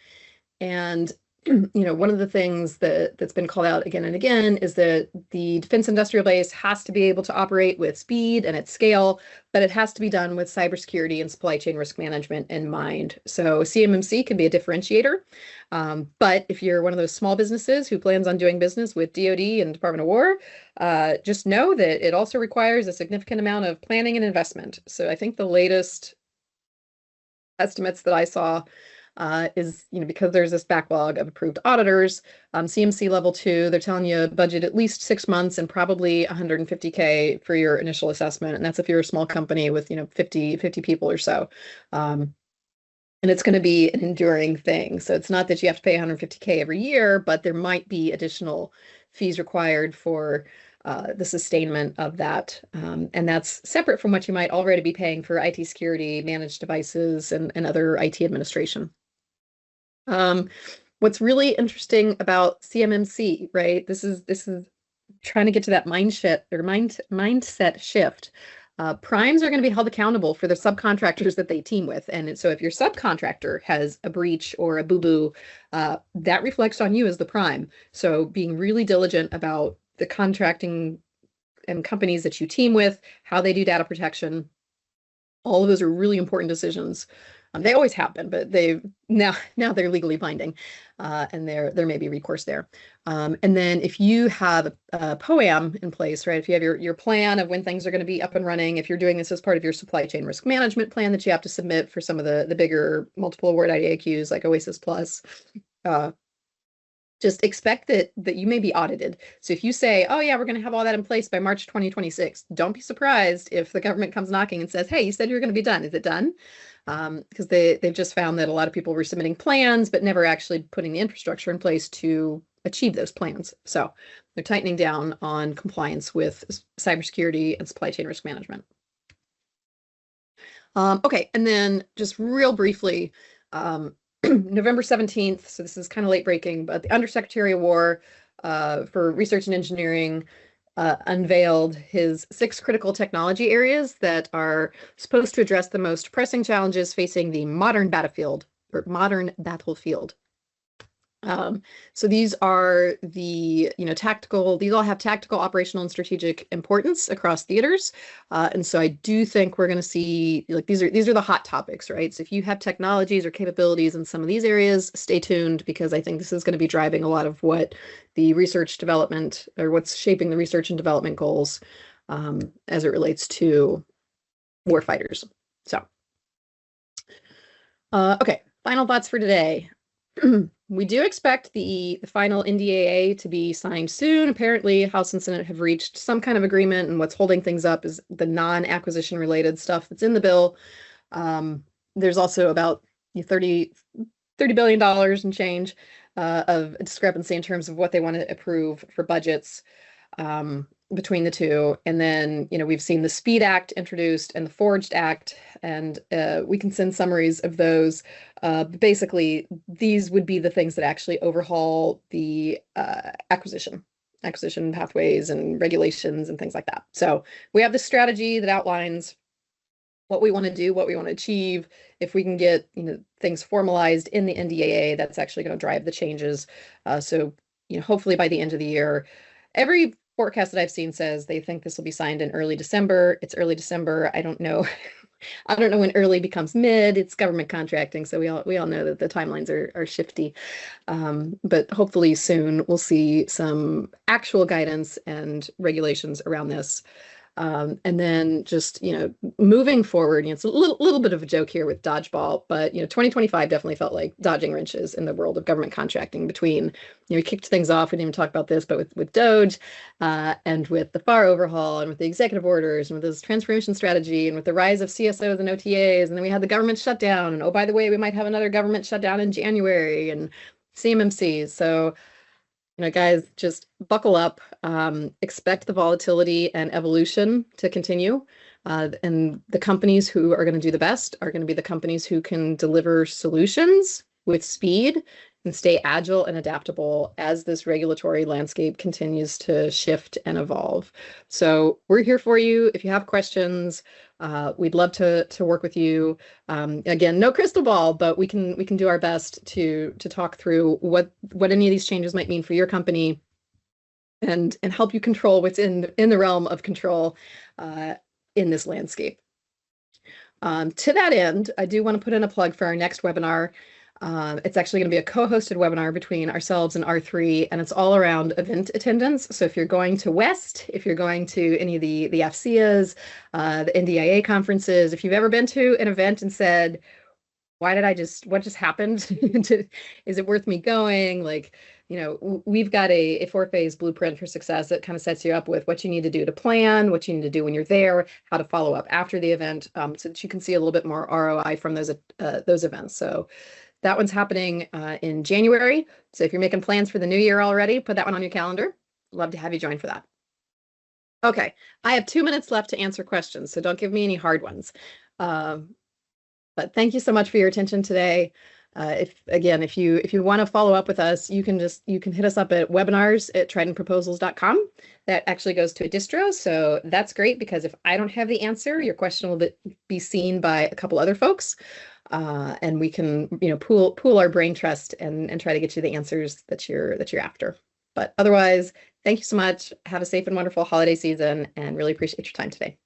And one of the things that's been called out again and again is that the defense industrial base has to be able to operate with speed and at scale, but it has to be done with cybersecurity and supply chain risk management in mind. So CMMC can be a differentiator, but if you're one of those small businesses who plans on doing business with DoD and Department of War, just know that it also requires a significant amount of planning and investment. So I think the latest estimates that I saw is, because there's this backlog of approved auditors, CMC level 2, they're telling you budget at least 6 months and probably $150K for your initial assessment. And that's if you're a small company with, 50 people or so. And it's going to be an enduring thing. So it's not that you have to pay $150K every year, but there might be additional fees required for the sustainment of that. And that's separate from what you might already be paying for IT security, managed devices, and other IT administration. What's really interesting about CMMC, right? This is trying to get to that mindset shift. Primes are going to be held accountable for the subcontractors that they team with. And so if your subcontractor has a breach or a boo-boo, that reflects on you as the prime. So being really diligent about the contracting and companies that you team with, how they do data protection, all of those are really important decisions. They always have been, but now they're legally binding, and there may be recourse there. And then if you have a POAM in place, right? If you have your plan of when things are going to be up and running, if you're doing this as part of your supply chain risk management plan that you have to submit for some of the bigger multiple award IDIQs like Oasis Plus, just expect that you may be audited. So if you say, oh yeah, we're going to have all that in place by March 2026, don't be surprised if the government comes knocking and says, hey, you said you were going to be done. Is it done? Because they've just found that a lot of people were submitting plans, but never actually putting the infrastructure in place to achieve those plans. So they're tightening down on compliance with cybersecurity and supply chain risk management. Okay, and then just real briefly, November 17th, so this is kind of late breaking, but the Undersecretary of War for Research and Engineering unveiled his 6 critical technology areas that are supposed to address the most pressing challenges facing the modern battlefield. So these are the, tactical, these all have tactical, operational, and strategic importance across theaters. And so I do think we're going to see, like, these are the hot topics, right? So if you have technologies or capabilities in some of these areas, stay tuned, because I think this is going to be driving a lot of what the research development, or what's shaping the research and development goals, as it relates to warfighters. So, okay, final thoughts for today. We do expect the final NDAA to be signed soon. Apparently, House and Senate have reached some kind of agreement, and what's holding things up is the non-acquisition related stuff that's in the bill. There's also about $30 billion and change of discrepancy in terms of what they want to approve for budgets between the two. And then, we've seen the SPEED Act introduced and the Forged Act, and we can send summaries of those. Basically, these would be the things that actually overhaul the acquisition pathways and regulations and things like that. So we have this strategy that outlines what we want to do, what we want to achieve. If we can get things formalized in the NDAA, that's actually going to drive the changes. So hopefully by the end of the year, every forecast that I've seen says they think this will be signed in early December. It's early December. I don't know. I don't know when early becomes mid. It's government contracting, so we all know that the timelines are shifty. But hopefully soon we'll see some actual guidance and regulations around this. And then just, moving forward, it's a little bit of a joke here with dodgeball, but, 2025 definitely felt like dodging wrenches in the world of government contracting between, we kicked things off. We didn't even talk about this, but with DOGE, and with the FAR overhaul, and with the executive orders, and with this transformation strategy, and with the rise of CSOs and OTAs, and then we had the government shutdown. And oh, by the way, we might have another government shutdown in January, and CMMCs. So, guys, just buckle up, expect the volatility and evolution to continue. And the companies who are going to do the best are going to be the companies who can deliver solutions with speed and stay agile and adaptable as this regulatory landscape continues to shift and evolve. So we're here for you. If you have questions, we'd love to work with you. Again, no crystal ball, but we can do our best to talk through what any of these changes might mean for your company, and help you control what's in the realm of control in this landscape. To that end, I do want to put in a plug for our next webinar. It's actually going to be a co-hosted webinar between ourselves and R3, and it's all around event attendance. So if you're going to West, if you're going to any of the FCAs, the NDIA conferences, if you've ever been to an event and said, what just happened? Is it worth me going? Like, we've got a 4-phase blueprint for success that kind of sets you up with what you need to do to plan, what you need to do when you're there, how to follow up after the event, so that you can see a little bit more ROI from those events. So that one's happening in January. So if you're making plans for the new year already, put that one on your calendar. Love to have you join for that. Okay, I have 2 minutes left to answer questions, so don't give me any hard ones. But thank you so much for your attention today. If you want to follow up with us, you can hit us up at webinars@tridentproposals.com. That actually goes to a distro, so that's great, because if I don't have the answer, your question will be seen by a couple other folks. And we can, pool our brain trust and try to get you the answers that you're after. But otherwise, thank you so much. Have a safe and wonderful holiday season, and really appreciate your time today.